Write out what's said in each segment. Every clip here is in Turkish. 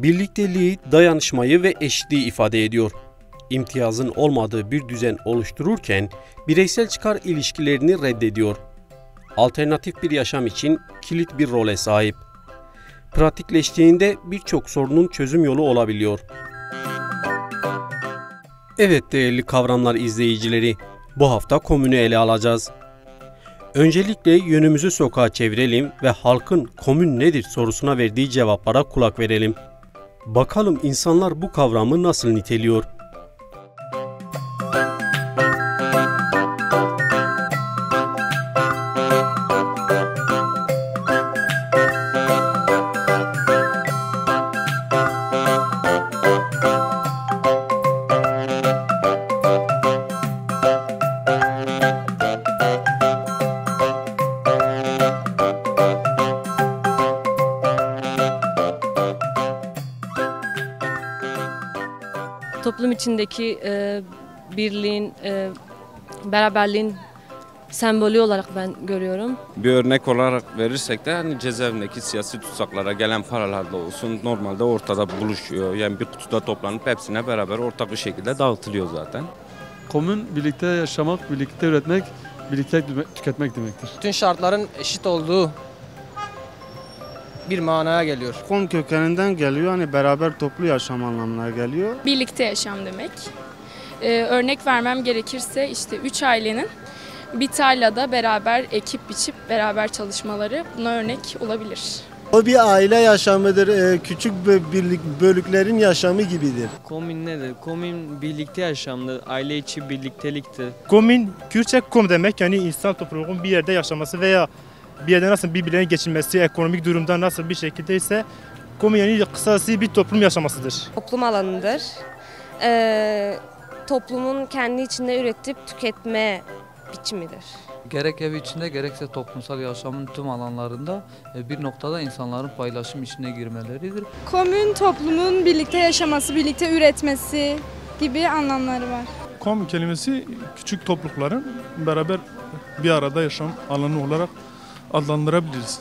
birlikteliği, dayanışmayı ve eşitliği ifade ediyor. İmtiyazın olmadığı bir düzen oluştururken bireysel çıkar ilişkilerini reddediyor. Alternatif bir yaşam için kilit bir role sahip. Pratikleştiğinde birçok sorunun çözüm yolu olabiliyor. Evet değerli kavramlar izleyicileri, bu hafta komünü ele alacağız. Öncelikle yönümüzü sokağa çevirelim ve halkın komün nedir sorusuna verdiği cevaplara kulak verelim. Bakalım insanlar bu kavramı nasıl niteliyor? Toplum içindeki birliğin, beraberliğin sembolü olarak ben görüyorum. Bir örnek olarak verirsek de hani cezaevindeki siyasi tutsaklara gelen paralarda olsun normalde ortada buluşuyor. Yani bir kutuda toplanıp hepsine beraber ortak bir şekilde dağıtılıyor zaten. Komün birlikte yaşamak, birlikte üretmek, birlikte tüketmek demektir. Bütün şartların eşit olduğu bir manaya geliyor. Kom kökeninden geliyor, hani beraber toplu yaşam anlamına geliyor. Birlikte yaşam demek. Örnek vermem gerekirse işte 3 ailenin bir tarlada beraber ekip biçip beraber çalışmaları buna örnek olabilir. O bir aile yaşamıdır, küçük bölüklerin yaşamı gibidir. Komün nedir? Komün birlikte yaşamdır, aile içi birlikteliktir. Komün, Kürtçe kom demek yani insan topluluğun bir yerde yaşaması veya bir yerde nasıl birbirlerine geçinmesi, ekonomik durumda nasıl bir şekilde ise komün yani kısası bir toplum yaşamasıdır. Toplum alanıdır. Toplumun kendi içinde üretip tüketme biçimidir. Gerek ev içinde gerekse toplumsal yaşamın tüm alanlarında bir noktada insanların paylaşım içine girmeleridir. Komün toplumun birlikte yaşaması, birlikte üretmesi gibi anlamları var. Kom kelimesi küçük toplulukların beraber bir arada yaşam alanı olarak adlandırabiliriz.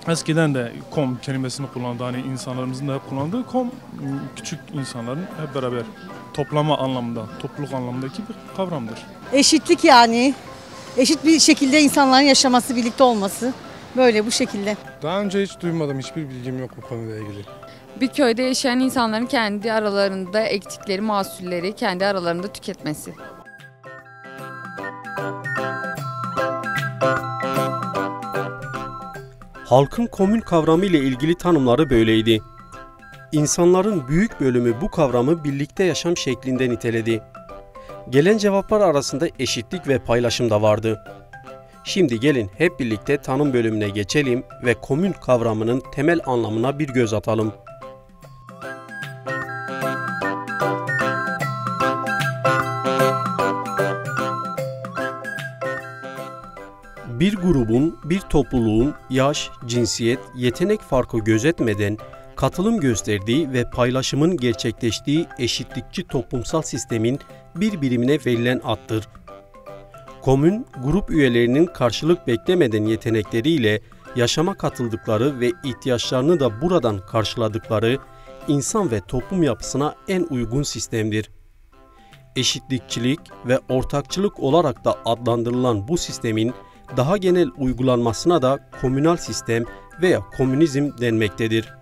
Eskiden de kom kelimesini kullandı, hani insanlarımızın da hep kullandığı kom küçük insanların hep beraber toplama anlamında, topluluk anlamındaki bir kavramdır. Eşitlik yani, eşit bir şekilde insanların yaşaması, birlikte olması, böyle bu şekilde. Daha önce hiç duymadım, hiçbir bilgim yok bu konuyla ilgili. Bir köyde yaşayan insanların kendi aralarında ektikleri mahsulleri kendi aralarında tüketmesi. Halkın komün kavramı ile ilgili tanımları böyleydi. İnsanların büyük bölümü bu kavramı birlikte yaşam şeklinde niteledi. Gelen cevaplar arasında eşitlik ve paylaşım da vardı. Şimdi gelin hep birlikte tanım bölümüne geçelim ve komün kavramının temel anlamına bir göz atalım. Bir grubun, bir topluluğun yaş, cinsiyet, yetenek farkı gözetmeden katılım gösterdiği ve paylaşımın gerçekleştiği eşitlikçi toplumsal sistemin bir birimine verilen addır. Komün, grup üyelerinin karşılık beklemeden yetenekleriyle yaşama katıldıkları ve ihtiyaçlarını da buradan karşıladıkları insan ve toplum yapısına en uygun sistemdir. Eşitlikçilik ve ortakçılık olarak da adlandırılan bu sistemin daha genel uygulanmasına da komünal sistem veya komünizm denmektedir.